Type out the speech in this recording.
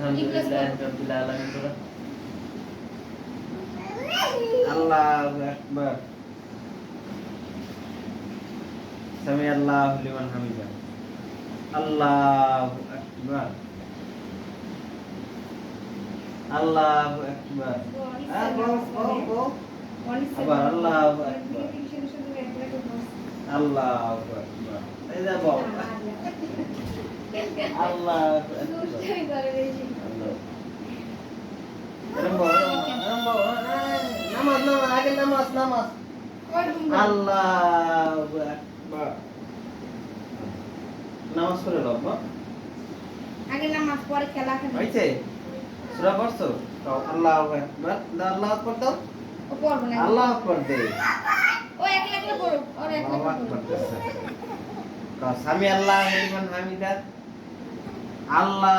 আলহামদুলিল্লাহি রাব্বিল আলামিন বলো। আল্লাহু আকবার। সামি আল্লাহু লিমান হামিদা। আল্লাহু আকবার। আল্লাহু আকবার। আবার আল্লাহু আকবার। আল্লাহু আকবার। এই যে বল। আল্লাহু আকবার। নামাজ আগে নামাজ। আল্লাহু আকবার। নামাজ পড়ে নাও মা। আগে নামাজ পড়ে খেলা খেলা হইছে? সূরা পড়ছো? তো আল্লাহু আকবার। আল্লাহু আকবার দাও। ও পড়ব না। আল্লাহু আকবার দে। ও একলা পড়ো। আর একলা পড়ো। সামি আল্লাহু লিমান হামিদা। আল্লাহ